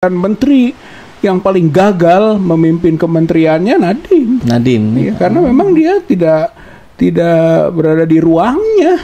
Dan menteri yang paling gagal memimpin kementeriannya Nadiem. Ya, karena memang dia tidak berada di ruangnya.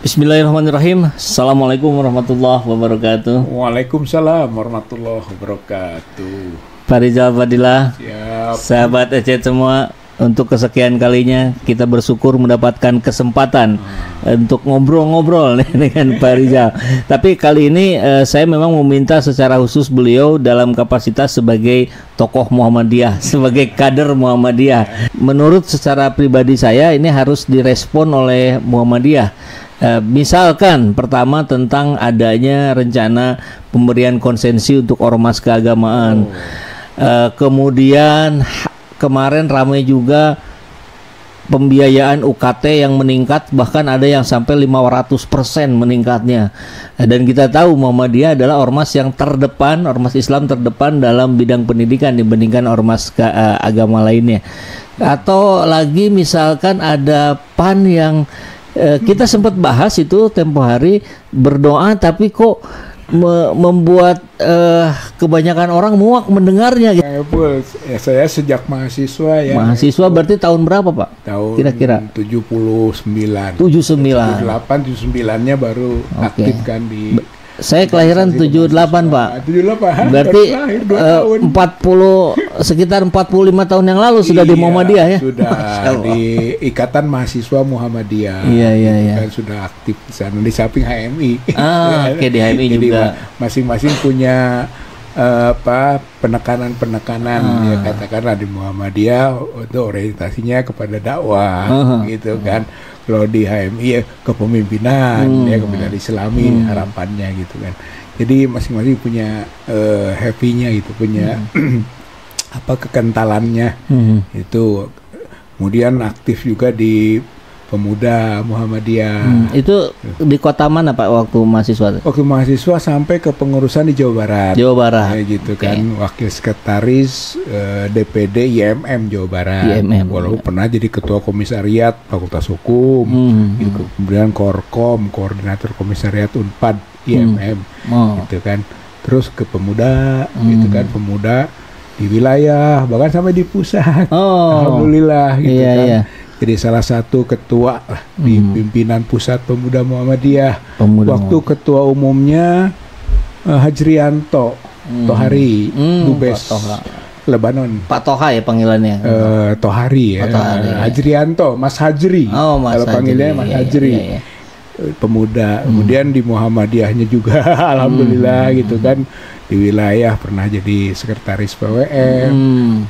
Bismillahirrahmanirrahim. Assalamualaikum warahmatullahi wabarakatuh. Waalaikumsalam warahmatullahi wabarakatuh. Pak Rizal Fadilah, siap. Sahabat ECET semua, untuk kesekian kalinya kita bersyukur mendapatkan kesempatan untuk ngobrol-ngobrol dengan Pak Rizal. Tapi kali ini saya memang meminta secara khusus beliau dalam kapasitas sebagai tokoh Muhammadiyah, sebagai kader Muhammadiyah. Menurut secara pribadi saya ini harus direspon oleh Muhammadiyah. Misalkan pertama tentang adanya rencana pemberian konsensi untuk ormas keagamaan. Kemudian kemarin ramai juga pembiayaan UKT yang meningkat, bahkan ada yang sampai 500% meningkatnya. Dan kita tahu Muhammadiyah adalah ormas yang terdepan, ormas Islam terdepan dalam bidang pendidikan dibandingkan ormas agama lainnya. Atau lagi misalkan ada PAN yang kita sempat bahas itu tempo hari, berdoa tapi kok membuat kebanyakan orang muak mendengarnya gitu. Ya, saya sejak mahasiswa ya. Mahasiswa berarti tahun berapa, Pak? Tahun kira-kira 79. 79. 79-nya baru aktif kan di. Saya kelahiran 78, Pak. 78. Berarti 40 sekitar 45 tahun yang lalu sudah di Muhammadiyah ya. Sudah di Ikatan Mahasiswa Muhammadiyah. Iya. Kan sudah aktif di sana di samping HMI. Oke, di HMI jadi juga. Masing-masing punya penekanan ya, katakanlah di Muhammadiyah itu orientasinya kepada dakwah gitu kan. Kalau di HMI ya kepemimpinan ya, kepemimpinan Islami harapannya gitu kan. Jadi masing-masing punya happy-nya gitu, punya kekentalannya itu. Kemudian aktif juga di Pemuda Muhammadiyah. Itu di kota mana Pak waktu mahasiswa? Waktu mahasiswa sampai ke pengurusan di Jawa Barat. Jawa Barat. Ya, gitu kan, wakil sekretaris DPD IMM Jawa Barat. Walaupun pernah jadi ketua komisariat Fakultas Hukum. Gitu. Kemudian Korkom, koordinator komisariat Unpad IMM. Gitu kan. Terus ke Pemuda, gitu kan, Pemuda di wilayah, bahkan sampai di pusat. Alhamdulillah gitu kan. Iya. Jadi salah satu ketua di pimpinan pusat Pemuda Muhammadiyah. Waktu ketua umumnya Hajrianto Tohari, Dubes Lebanon. Pak Toha ya panggilannya. Tohari ya. Hajrianto, Mas Hajri. Kalau panggilnya Mas Hajri. Iya. Pemuda. Kemudian di Muhammadiyahnya juga alhamdulillah gitu kan. Di wilayah pernah jadi sekretaris PWM,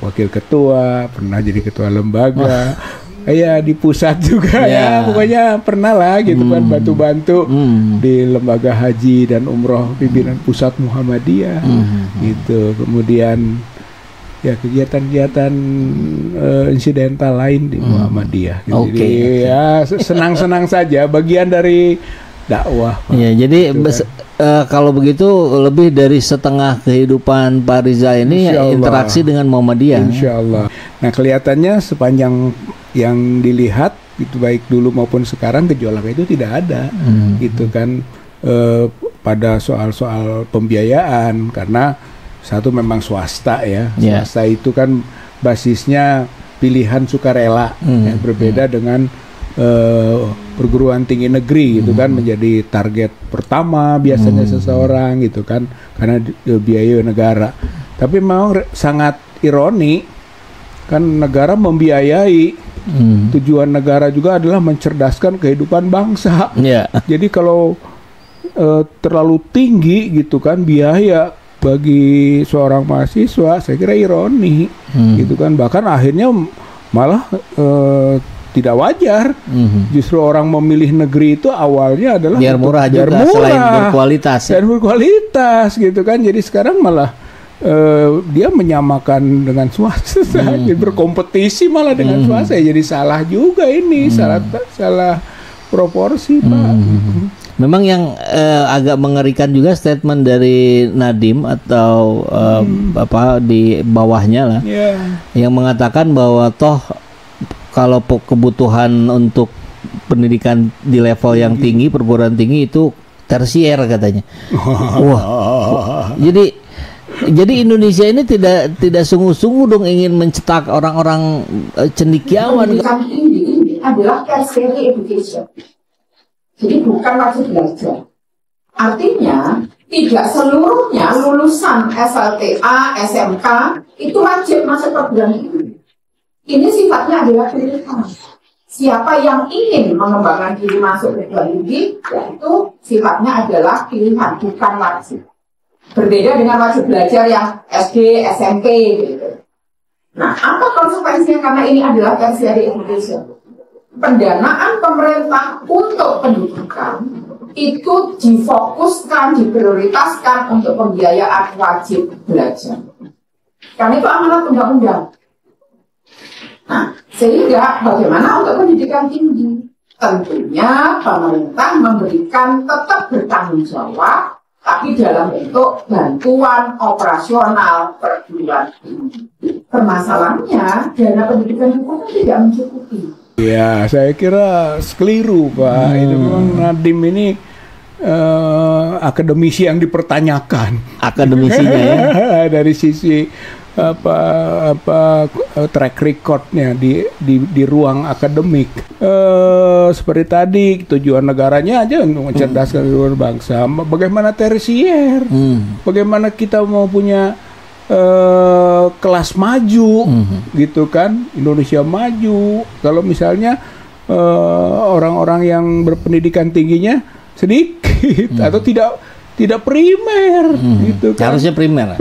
wakil ketua, pernah jadi ketua lembaga. Iya, di pusat juga ya, pokoknya pernah lah gitu kan, bantu-bantu di lembaga haji dan umroh pimpinan pusat Muhammadiyah gitu. Kemudian ya kegiatan-kegiatan insidental lain di Muhammadiyah gitu. Jadi ya senang-senang saja, bagian dari dakwah. Iya, jadi gitu kan. Kalau begitu lebih dari setengah kehidupan Pak Rizal ini interaksi dengan Muhammadiyah. Insya Allah. Nah, kelihatannya sepanjang yang dilihat itu baik dulu maupun sekarang gejolak itu tidak ada gitu kan, pada soal-soal pembiayaan, karena satu memang swasta ya. Swasta itu kan basisnya pilihan sukarela ya, berbeda dengan perguruan tinggi negeri gitu kan, menjadi target pertama biasanya seseorang gitu kan, karena biaya negara. Tapi memang sangat ironi kan, negara membiayai. Tujuan negara juga adalah mencerdaskan kehidupan bangsa. Jadi kalau terlalu tinggi gitu kan biaya bagi seorang mahasiswa, saya kira ironi gitu kan. Bahkan akhirnya malah tidak wajar. Justru orang memilih negeri itu awalnya adalah biar murah juga, selain berkualitas. Dan berkualitas gitu kan. Jadi sekarang malah dia menyamakan dengan swasta, jadi berkompetisi malah dengan swasta. Jadi salah juga ini, salah proporsi, Pak. Memang yang agak mengerikan juga statement dari Nadiem atau di bawahnya lah, yang mengatakan bahwa toh kalau kebutuhan untuk pendidikan di level yang tinggi, perguruan tinggi itu tersier katanya. Wah, jadi Indonesia ini tidak sungguh-sungguh dong ingin mencetak orang-orang cendekiawan. Pendidikan tinggi ini adalah tertiary education. Jadi bukan wajib belajar. Artinya tidak seluruhnya lulusan SLTA, SMK itu wajib masuk perguruan tinggi. Ini sifatnya adalah pilihan. Siapa yang ingin mengembangkan diri masuk perguruan tinggi, yaitu sifatnya adalah pilihan, bukan wajib. Berbeda dengan wajib belajar yang SD, SMP gitu. Nah, apa konsekuensinya karena ini adalah tertiary education? Pendanaan pemerintah untuk pendidikan itu difokuskan, diprioritaskan untuk pembiayaan wajib belajar. Karena itu amanat undang-undang. Nah, sehingga bagaimana untuk pendidikan tinggi? Tentunya pemerintah memberikan tetap bertanggung jawab, tapi dalam bentuk bantuan operasional perguruan tinggi. Permasalahannya, dana pendidikan kita tidak mencukupi. Ya, saya kira keliru, Pak. Itu memang Nadiem ini akademisi yang dipertanyakan. Akademisinya ya. Dari sisi track recordnya di ruang akademik. Seperti tadi, tujuan negaranya aja untuk mencerdaskan seluruh bangsa. Bagaimana tersier? Bagaimana kita mau punya kelas maju, gitu kan? Indonesia maju. Kalau misalnya orang-orang yang berpendidikan tingginya sedikit atau tidak primer, gitu kan? Harusnya primer,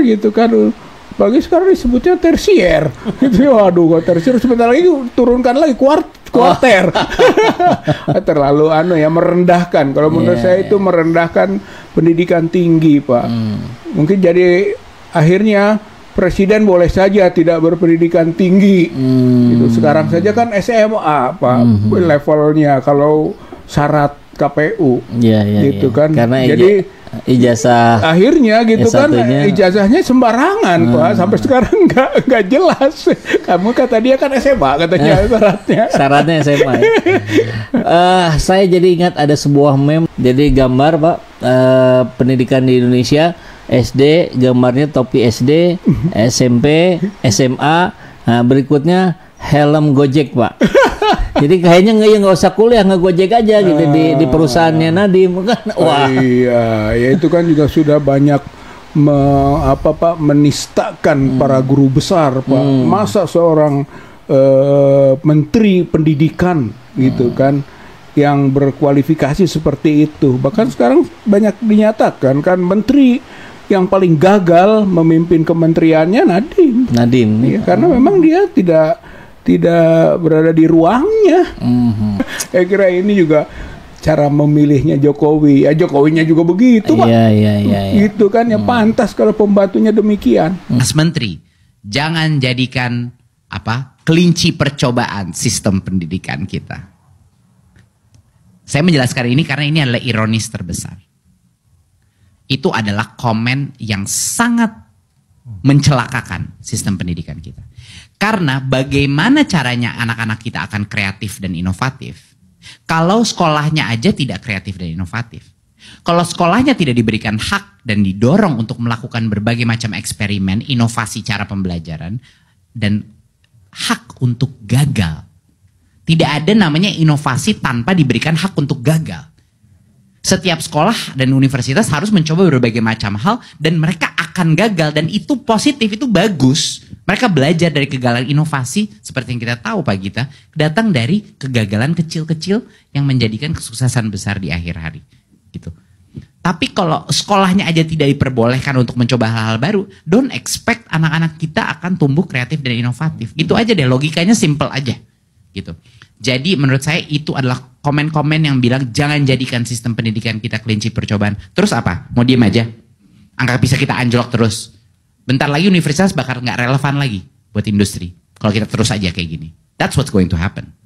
gitu kan? Apalagi sekarang disebutnya tersier. Gitu. Waduh, tersier sebentar lagi turunkan lagi kuarter. Terlalu merendahkan. Kalau menurut saya itu merendahkan pendidikan tinggi, Pak. Mungkin jadi akhirnya presiden boleh saja tidak berpendidikan tinggi. Gitu. Sekarang saja kan SMA, Pak, levelnya kalau syarat KPU, gitu kan. Karena jadi ijazah akhirnya gitu kan, ijazahnya sembarangan, Pak. Sampai sekarang nggak jelas. Kamu kata dia kan SMA katanya syaratnya SMA. Saya jadi ingat ada sebuah meme, jadi gambar, Pak, pendidikan di Indonesia. SD, gambarnya topi SD, SMP, SMA, nah berikutnya helm Gojek, Pak. Jadi kayaknya nggak usah kuliah, nge-Gojek aja gitu di perusahaannya Nadiem kan. Wah. Iya, ya itu kan juga sudah banyak menistakan para guru besar, Pak. Masa seorang menteri pendidikan gitu kan yang berkualifikasi seperti itu. Bahkan sekarang banyak dinyatakan kan menteri yang paling gagal memimpin kementeriannya Nadiem. Ya, karena memang dia tidak berada di ruangnya. Saya kira ini juga cara memilihnya Jokowi. Ya Jokowinya juga begitu, Pak. Iya. Gitu kan, ya pantas kalau pembantunya demikian. Mas Menteri, jangan jadikan kelinci percobaan sistem pendidikan kita. Saya menjelaskan ini karena ini adalah ironis terbesar. Itu adalah komen yang sangat mencelakakan sistem pendidikan kita. Karena bagaimana caranya anak-anak kita akan kreatif dan inovatif kalau sekolahnya aja tidak kreatif dan inovatif. Kalau sekolahnya tidak diberikan hak dan didorong untuk melakukan berbagai macam eksperimen, inovasi cara pembelajaran, dan hak untuk gagal. Tidak ada namanya inovasi tanpa diberikan hak untuk gagal. Setiap sekolah dan universitas harus mencoba berbagai macam hal dan mereka akan gagal, dan itu positif, itu bagus. Mereka belajar dari kegagalan. Inovasi seperti yang kita tahu, Pak Gita, datang dari kegagalan kecil-kecil yang menjadikan kesuksesan besar di akhir hari. Gitu. Tapi kalau sekolahnya aja tidak diperbolehkan untuk mencoba hal-hal baru, don't expect anak-anak kita akan tumbuh kreatif dan inovatif. Gitu aja deh, logikanya simple aja. gitu. Jadi menurut saya itu adalah komen-komen yang bilang jangan jadikan sistem pendidikan kita kelinci percobaan. Terus apa? Mau diem aja? Angka PISA kita anjlok terus. Bentar lagi universitas bakal nggak relevan lagi buat industri. Kalau kita terus aja kayak gini. That's what's going to happen.